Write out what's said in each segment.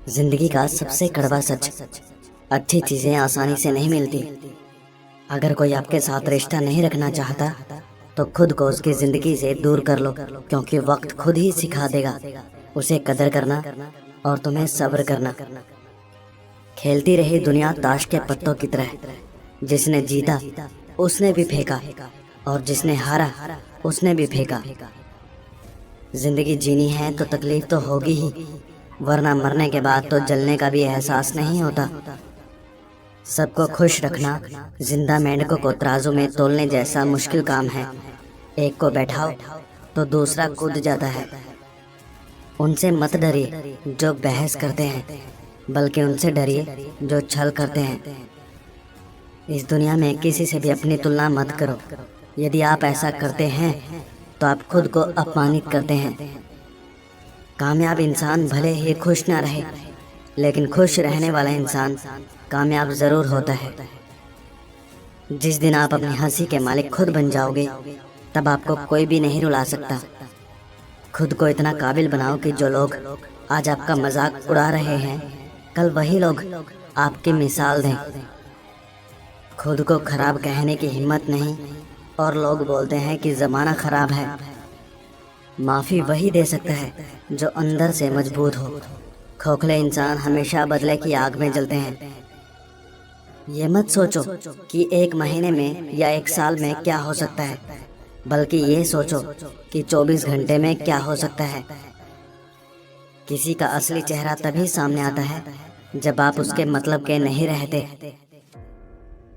जिंदगी का सबसे कड़वा सच, अच्छी चीजें आसानी से नहीं मिलती। अगर कोई आपके साथ रिश्ता नहीं रखना चाहता तो खुद को उसकी जिंदगी से दूर कर लो, क्योंकि वक्त खुद ही सिखा देगा उसे कदर करना और तुम्हें सब्र करना। खेलती रही दुनिया ताश के पत्तों की तरह, जिसने जीता उसने भी फेंका और जिसने हारा उसने भी फेंका। जिंदगी जीनी है तो तकलीफ तो होगी ही, वरना मरने के बाद तो जलने का भी एहसास नहीं होता। सबको खुश रखना जिंदा मेंढकों को तराजू में तोलने जैसा मुश्किल काम है। एक को बैठाओ तो दूसरा कूद जाता है। उनसे मत डरिए जो बहस करते हैं, बल्कि उनसे डरिए जो छल करते हैं। इस दुनिया में किसी से भी अपनी तुलना मत करो। यदि आप ऐसा करते हैं तो आप खुद को अपमानित करते हैं। कामयाब इंसान भले ही खुश ना रहे, लेकिन खुश रहने वाला इंसान कामयाब जरूर होता है। जिस दिन आप अपनी हंसी के मालिक खुद बन जाओगे, तब आपको कोई भी नहीं रुला सकता। खुद को इतना काबिल बनाओ कि जो लोग आज आपका मजाक उड़ा रहे हैं, कल वही लोग आपकी मिसाल दें। खुद को खराब कहने की हिम्मत नहीं, और लोग बोलते हैं कि ज़माना खराब है। माफ़ी वही दे सकता है जो अंदर से मजबूत हो। खोखले इंसान हमेशा बदले की आग में जलते हैं। ये मत सोचो कि एक महीने में या एक साल में क्या हो सकता है, बल्कि ये सोचो कि 24 घंटे में क्या हो सकता है। किसी का असली चेहरा तभी सामने आता है जब आप उसके मतलब के नहीं रहते।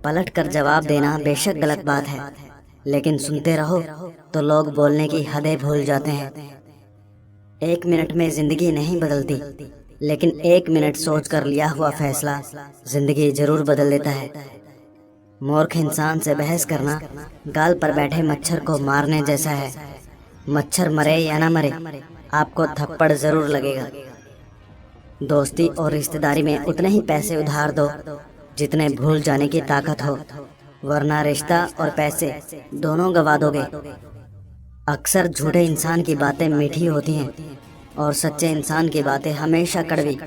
पलट कर जवाब देना बेशक गलत बात है, लेकिन सुनते रहो तो लोग बोलने की हदें भूल जाते हैं। 1 मिनट में जिंदगी नहीं बदलती, लेकिन 1 मिनट सोचकर लिया हुआ फैसला जिंदगी जरूर बदल देता है। मूर्ख इंसान से बहस करना गाल पर बैठे मच्छर को मारने जैसा है। मच्छर मरे या ना मरे, आपको थप्पड़ जरूर लगेगा। दोस्ती और रिश्तेदारी में उतने ही पैसे उधार दो जितने भूल जाने की ताकत हो, वरना रिश्ता और पैसे दोनों गवा दोगे। अक्सर झूठे इंसान की बातें मीठी होती हैं और सच्चे इंसान की बातें हमेशा कड़वी।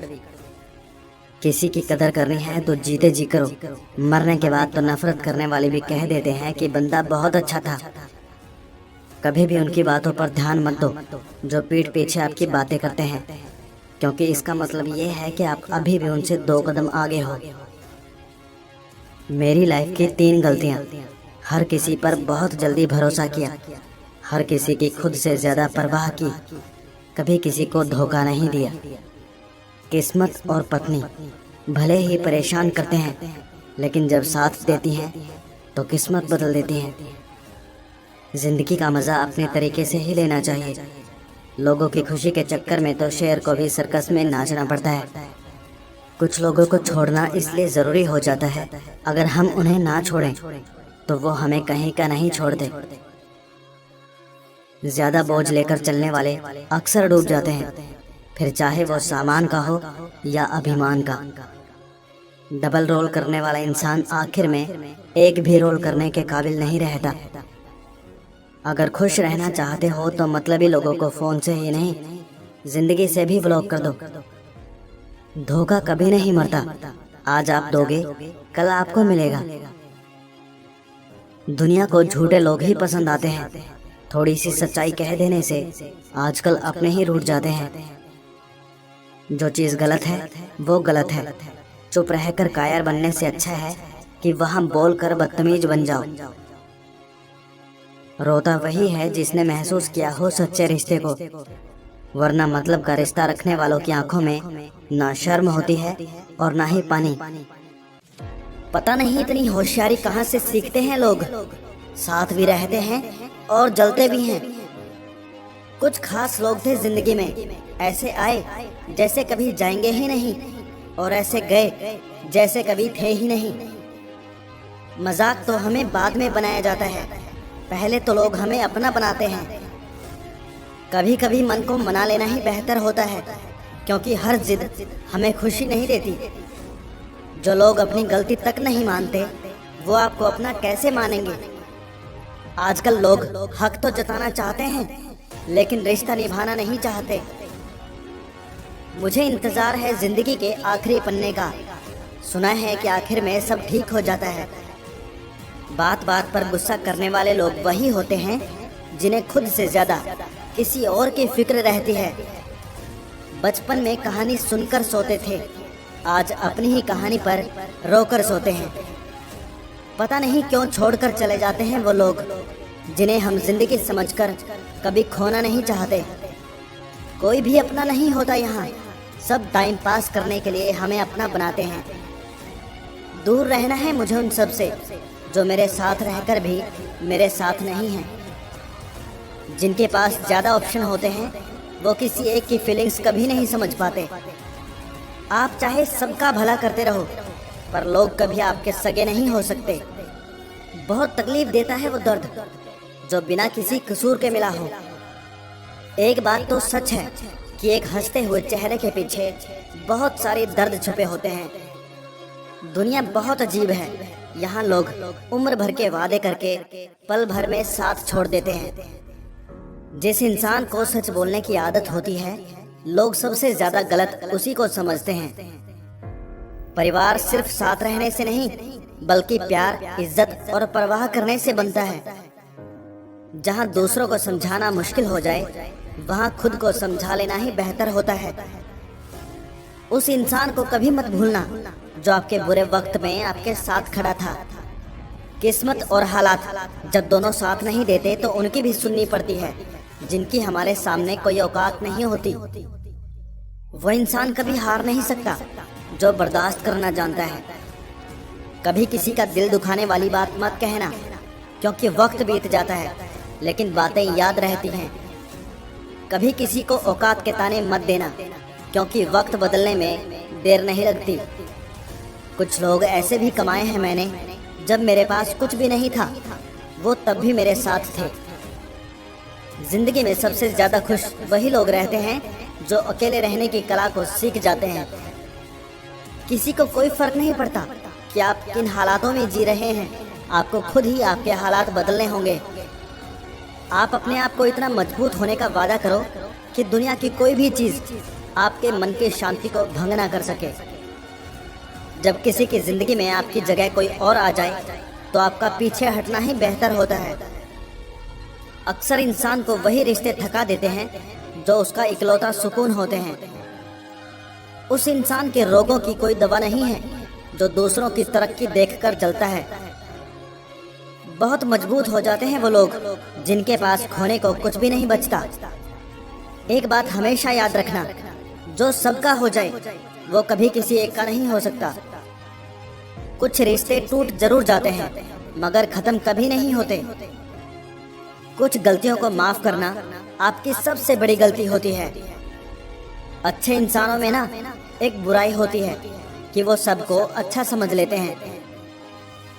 किसी की कदर करनी है तो जीते जी करो, मरने के बाद तो नफरत करने वाले भी कह देते हैं कि बंदा बहुत अच्छा था। कभी भी उनकी बातों पर ध्यान मत दो जो पीठ पीछे आपकी बातें करते हैं, क्योंकि इसका मतलब ये है कि आप अभी भी उनसे 2 कदम आगे हो। मेरी लाइफ की 3 गलतियाँ। हर किसी पर बहुत जल्दी भरोसा किया, हर किसी की खुद से ज़्यादा परवाह की, कभी किसी को धोखा नहीं दिया। किस्मत और पत्नी भले ही परेशान करते हैं, लेकिन जब साथ देती हैं तो किस्मत बदल देती हैं। जिंदगी का मज़ा अपने तरीके से ही लेना चाहिए। लोगों की खुशी के चक्कर में तो शेर को भी सर्कस में नाचना पड़ता है। कुछ लोगों को छोड़ना इसलिए ज़रूरी हो जाता है, अगर हम उन्हें ना छोड़ें तो वो हमें कहीं का नहीं छोड़ते। ज़्यादा बोझ लेकर चलने वाले अक्सर डूब जाते हैं, फिर चाहे वो सामान का हो या अभिमान का। डबल रोल करने वाला इंसान आखिर में एक भी रोल करने के काबिल नहीं रहता। अगर खुश रहना चाहते हो तो मतलबी लोगों को फ़ोन से ही नहीं, जिंदगी से भी ब्लॉक कर दो। धोखा कभी नहीं मरता, आज आप दोगे कल आपको मिलेगा। दुनिया को झूठे लोग ही पसंद आते हैं। थोड़ी सी सच्चाई कह देने से आजकल अपने ही रूठ जाते हैं। जो चीज़ गलत है वो गलत है। चुप रहकर कायर बनने से अच्छा है कि वहाँ बोल कर बदतमीज बन जाओ। रोता वही है जिसने महसूस किया हो सच्चे रिश्ते को, वरना मतलब का रिश्ता रखने वालों की आंखों में ना शर्म होती है और ना ही पानी। पता नहीं इतनी होशियारी कहाँ से सीखते हैं लोग। साथ भी रहते हैं और जलते भी हैं। कुछ खास लोग थे जिंदगी में, ऐसे आए जैसे कभी जाएंगे ही नहीं, और ऐसे गए जैसे कभी थे ही नहीं। मजाक तो हमें बाद में बनाया जाता है, पहले तो लोग हमें अपना बनाते हैं। कभी कभी मन को मना लेना ही बेहतर होता है, क्योंकि हर जिद हमें खुशी नहीं देती। जो लोग अपनी गलती तक नहीं मानते, वो आपको अपना कैसे मानेंगे। आजकल लोग हक तो जताना चाहते हैं, लेकिन रिश्ता निभाना नहीं चाहते। मुझे इंतजार है जिंदगी के आखिरी पन्ने का। सुना है कि आखिर में सब ठीक हो जाता है। बात बात पर गुस्सा करने वाले लोग वही होते हैं जिन्हें खुद से ज्यादा किसी और की फिक्र रहती है। बचपन में कहानी सुनकर सोते थे, आज अपनी ही कहानी पर रोकर सोते हैं। पता नहीं क्यों छोड़कर चले जाते हैं वो लोग जिन्हें हम जिंदगी समझकर कभी खोना नहीं चाहते। कोई भी अपना नहीं होता यहाँ, सब टाइम पास करने के लिए हमें अपना बनाते हैं। दूर रहना है मुझे उन सब से जो मेरे साथ रहकर भी मेरे साथ नहीं हैं। जिनके पास ज़्यादा ऑप्शन होते हैं वो किसी एक की फीलिंग्स कभी नहीं समझ पाते। आप चाहे सबका भला करते रहो पर लोग कभी आपके सगे नहीं हो सकते। बहुत तकलीफ देता है वो दर्द जो बिना किसी कसूर के मिला हो। एक बात तो सच है कि एक हंसते हुए चेहरे के पीछे बहुत सारे दर्द छुपे होते हैं। दुनिया बहुत अजीब है, यहाँ लोग उम्र भर के वादे करके पल भर में साथ छोड़ देते हैं। जिस इंसान को सच बोलने की आदत होती है लोग सबसे ज्यादा गलत उसी को समझते हैं। परिवार सिर्फ साथ रहने से नहीं बल्कि प्यार, इज्जत और परवाह करने से बनता है। जहाँ दूसरों को समझाना मुश्किल हो जाए वहाँ खुद को समझा लेना ही बेहतर होता है। उस इंसान को कभी मत भूलना जो आपके बुरे वक्त में आपके साथ खड़ा था। किस्मत और हालात जब दोनों साथ नहीं देते तो उनकी भी सुननी पड़ती है जिनकी हमारे सामने कोई औकात नहीं होती। वो इंसान कभी हार नहीं सकता जो बर्दाश्त करना जानता है। कभी किसी का दिल दुखाने वाली बात मत कहना क्योंकि वक्त बीत जाता है लेकिन बातें याद रहती हैं। कभी किसी को औकात के ताने मत देना क्योंकि वक्त बदलने में देर नहीं लगती। कुछ लोग ऐसे भी कमाए हैं मैंने जब मेरे पास कुछ भी नहीं था, वो तब भी मेरे साथ थे। जिंदगी में सबसे ज्यादा खुश वही लोग रहते हैं जो अकेले रहने की कला को सीख जाते हैं। किसी को कोई फर्क नहीं पड़ता कि आप किन हालातों में जी रहे हैं, आपको खुद ही आपके हालात बदलने होंगे। आप अपने आप को इतना मजबूत होने का वादा करो कि दुनिया की कोई भी चीज आपके मन की शांति को भंग ना कर सके। जब किसी की जिंदगी में आपकी जगह कोई और आ जाए तो आपका पीछे हटना ही बेहतर होता है। अक्सर इंसान को वही रिश्ते थका देते हैं जो उसका इकलौता सुकून होते हैं। उस इंसान के रोगों की कोई दवा नहीं है जो दूसरों की तरक्की देखकर जलता है। बहुत मजबूत हो जाते हैं वो लोग जिनके पास खोने को कुछ भी नहीं बचता। एक बात हमेशा याद रखना, जो सबका हो जाए वो कभी किसी एक का नहीं हो सकता। कुछ रिश्ते टूट जरूर जाते हैं मगर खत्म कभी नहीं होते। कुछ गलतियों को माफ करना आपकी सबसे बड़ी गलती होती है। अच्छे इंसानों में ना एक बुराई होती है कि वो सबको अच्छा समझ लेते हैं।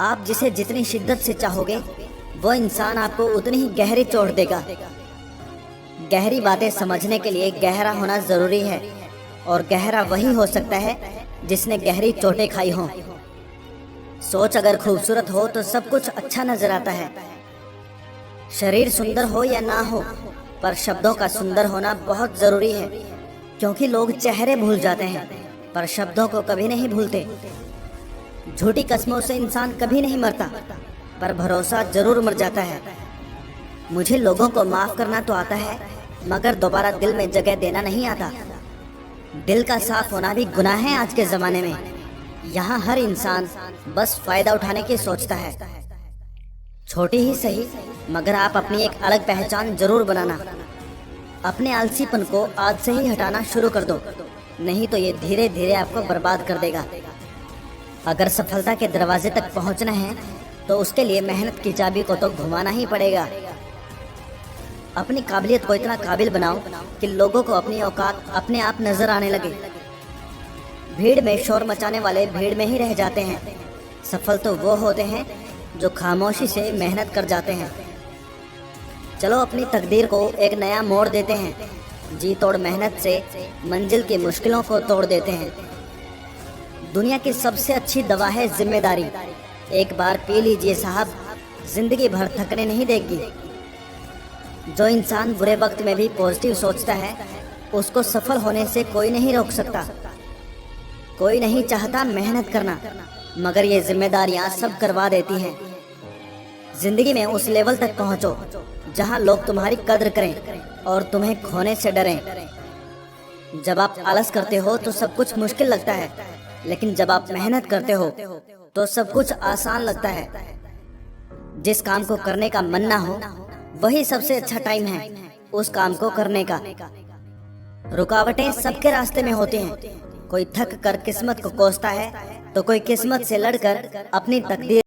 आप जिसे जितनी शिद्दत से चाहोगे वो इंसान आपको उतनी ही गहरी चोट देगा। गहरी बातें समझने के लिए गहरा होना जरूरी है और गहरा वही हो सकता है जिसने गहरी चोटें खाई हों। सोच अगर खूबसूरत हो तो सब कुछ अच्छा नजर आता है। शरीर सुंदर हो या ना हो पर शब्दों का सुंदर होना बहुत जरूरी है क्योंकि लोग चेहरे भूल जाते हैं पर शब्दों को कभी नहीं भूलते। झूठी कस्मों से इंसान कभी नहीं मरता पर भरोसा जरूर मर जाता है। मुझे लोगों को माफ करना तो आता है मगर दोबारा दिल में जगह देना नहीं आता। दिल का साफ होना भी गुनाह है आज के जमाने में। यहाँ हर इंसान बस फायदा उठाने की सोचता है। छोटी ही सही मगर आप अपनी एक अलग पहचान जरूर बनाना। अपने आलसीपन को आज से ही हटाना शुरू कर दो, नहीं तो ये धीरे धीरे आपको बर्बाद कर देगा। अगर सफलता के दरवाजे तक पहुंचना है तो उसके लिए मेहनत की चाबी को तो घुमाना ही पड़ेगा। अपनी काबिलियत को इतना काबिल बनाओ कि लोगों को अपनी औकात अपने आप नजर आने लगे। भीड़ में शोर मचाने वाले भीड़ में ही रह जाते हैं। सफल तो वो होते हैं जो खामोशी से मेहनत कर जाते हैं। चलो अपनी तकदीर को एक नया मोड़ देते हैं। जी तोड़ मेहनत से मंजिल की मुश्किलों को तोड़ देते हैं। दुनिया की सबसे अच्छी दवा है जिम्मेदारी। एक बार पी लीजिए साहब, जिंदगी भर थकने नहीं देगी। जो इंसान बुरे वक्त में भी पॉजिटिव सोचता है उसको सफल होने से कोई नहीं रोक सकता। कोई नहीं चाहता मेहनत करना, मगर ये जिम्मेदारियां सब करवा देती हैं। जिंदगी में उस लेवल तक पहुंचो जहां लोग तुम्हारी कद्र करें और तुम्हें खोने से डरें। जब आप आलस करते हो तो सब कुछ मुश्किल लगता है, लेकिन जब आप मेहनत करते हो तो सब कुछ आसान लगता है। जिस काम को करने का मन ना हो वही सबसे अच्छा टाइम है उस काम को करने का। रुकावटें सबके रास्ते में होती हैं। कोई थक कर किस्मत को कोसता है तो कोई किस्मत से लड़कर अपनी तकदीर